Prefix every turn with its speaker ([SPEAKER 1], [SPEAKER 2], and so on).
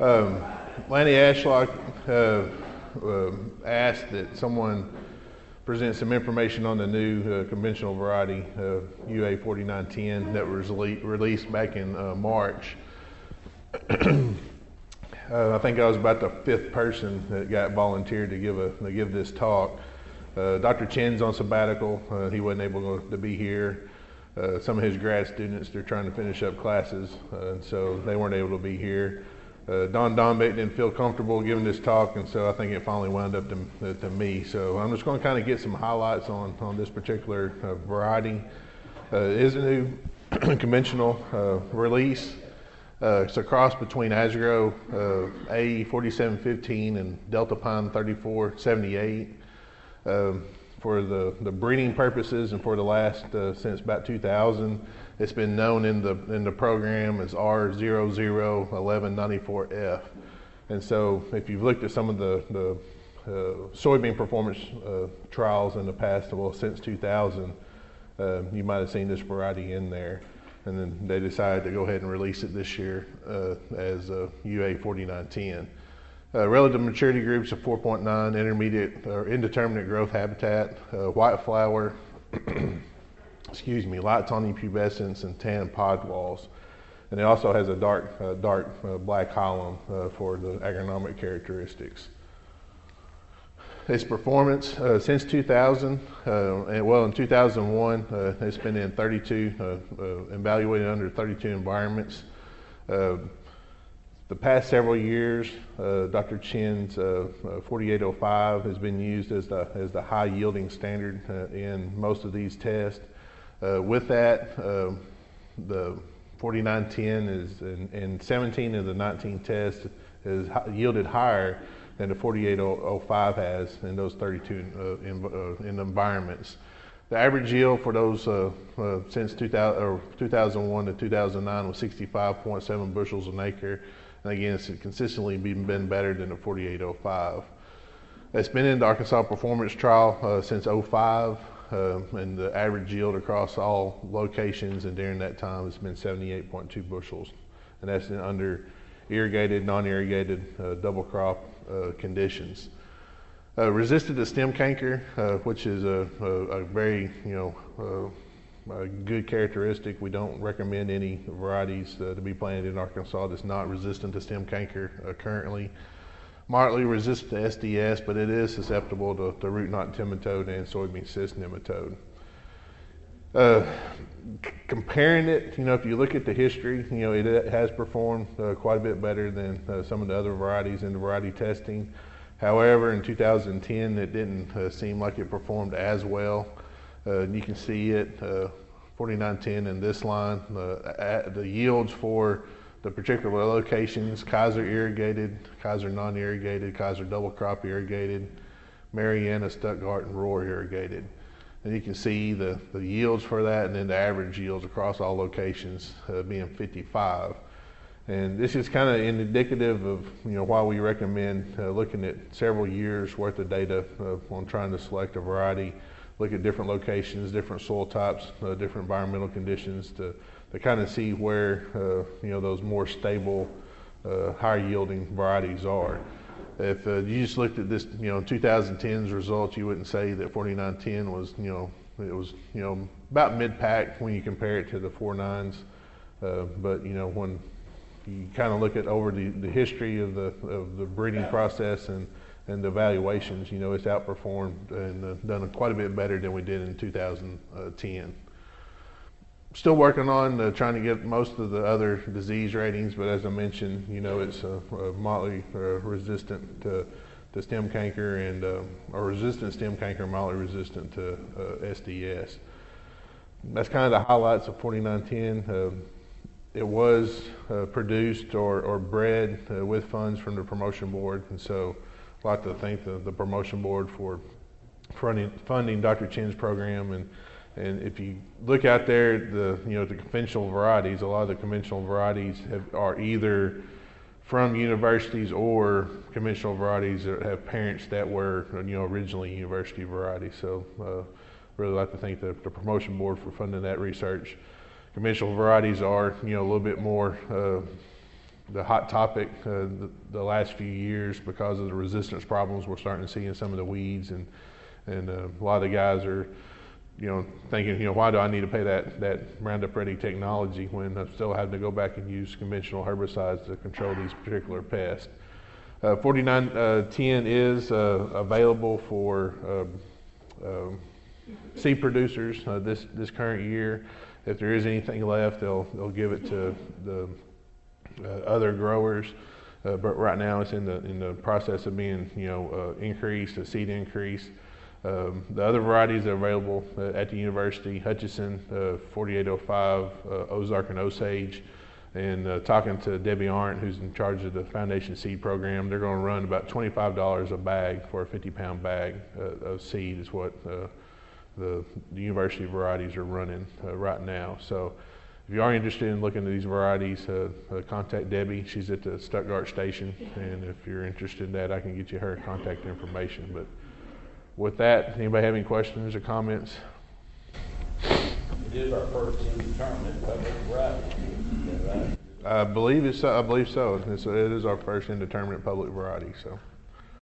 [SPEAKER 1] Um, Lanny Ashlock asked that someone present some information on the new conventional variety UA 4910 that was released back in March. I think I was about the fifth person that got volunteered to give this talk. Dr. Chen's on sabbatical. He wasn't able to be here. Some of his grad students, they're trying to finish up classes, and so they weren't able to be here. Don Dombeck didn't feel comfortable giving this talk, and so I think it finally wound up to me. So I'm just going to kind of get some highlights on this particular variety. It is a new conventional release. It's a cross between Asgrow A4715 and Delta Pine 3478. For the breeding purposes and for the last since about 2000, it's been known in the program as R001194F. And so, if you've looked at some of the soybean performance trials in the past, well, since 2000, you might have seen this variety in there. And then they decided to go ahead and release it this year as UA 4910. Relative maturity groups of 4.9, intermediate or indeterminate growth habitat, white flower, excuse me, light tawny pubescence, and tan pod walls. And it also has a dark black column for the agronomic characteristics. Its performance since 2000, well, in 2001, it's been in 32, evaluated under 32 environments. The past several years, Dr. Chen's 4805 has been used as the high yielding standard in most of these tests. With that, the 4910 is in 17 of the 19 tests is yielded higher than the 4805 has in those 32 in environments. The average yield for those since 2001 to 2009 was 65.7 bushels an acre. And again, it's consistently been better than the 4805. It's been in the Arkansas Performance Trial since 05, and the average yield across all locations and during that time has been 78.2 bushels. And that's under irrigated, non-irrigated, double crop conditions. Resistant to stem canker, which is a very, a good characteristic. We don't recommend any varieties to be planted in Arkansas that's not resistant to stem canker currently. Moderately resistant to SDS, but it is susceptible to root knot nematode and soybean cyst nematode. Comparing it, if you look at the history, it has performed quite a bit better than some of the other varieties in the variety testing. However, in 2010, it didn't seem like it performed as well. You can see it, 4910 in this line, the yields for the particular locations: Kaiser irrigated, Kaiser non-irrigated, Kaiser double crop irrigated, Mariana, Stuttgart, and Roar irrigated. And you can see the yields for that, and then the average yields across all locations being 55. And this is kind of indicative of why we recommend looking at several years worth of data on trying to select a variety. Look at different locations, different soil types, different environmental conditions to kind of see where those more stable, higher yielding varieties are. If you just looked at this, 2010's results, you wouldn't say that 4910 was, it was, about mid-pack when you compare it to the 49s. But when you kind of look at over the history of the breeding process and the evaluations, it's outperformed and done quite a bit better than we did in 2010. Still working on trying to get most of the other disease ratings, but as I mentioned, it's mildly resistant to stem canker and or resistant stem canker, mildly resistant to SDS. That's kind of the highlights of 4910. It was produced or bred with funds from the promotion board, and so I'd like to thank the promotion board for funding Dr. Chen's program. And if you look out there, the conventional varieties, a lot of the conventional varieties are either from universities or conventional varieties that have parents that were originally university varieties. So really like to thank the promotion board for funding that research. Conventional varieties are a little bit more the hot topic the last few years because of the resistance problems we're starting to see in some of the weeds, and a lot of the guys are, thinking, why do I need to pay that Roundup Ready technology when I'm still having to go back and use conventional herbicides to control these particular pests. 4910 is available for seed producers this current year. If there is anything left, they'll give it to the other growers. But right now it's in the process of being increased, a seed increase. The other varieties that are available at the university: Hutchinson, 4805, Ozark, and Osage. And talking to Debbie Arndt, who's in charge of the Foundation Seed Program, they're going to run about $25 a bag for a 50-pound bag of seed is what the university varieties are running right now. So if you are interested in looking at these varieties, contact Debbie. She's at the Stuttgart station, and if you're interested in that, I can get you her contact information. But with that, anybody have any questions or comments?
[SPEAKER 2] It is our first indeterminate public variety, is that right?
[SPEAKER 1] I believe so. It is our first indeterminate public variety. So.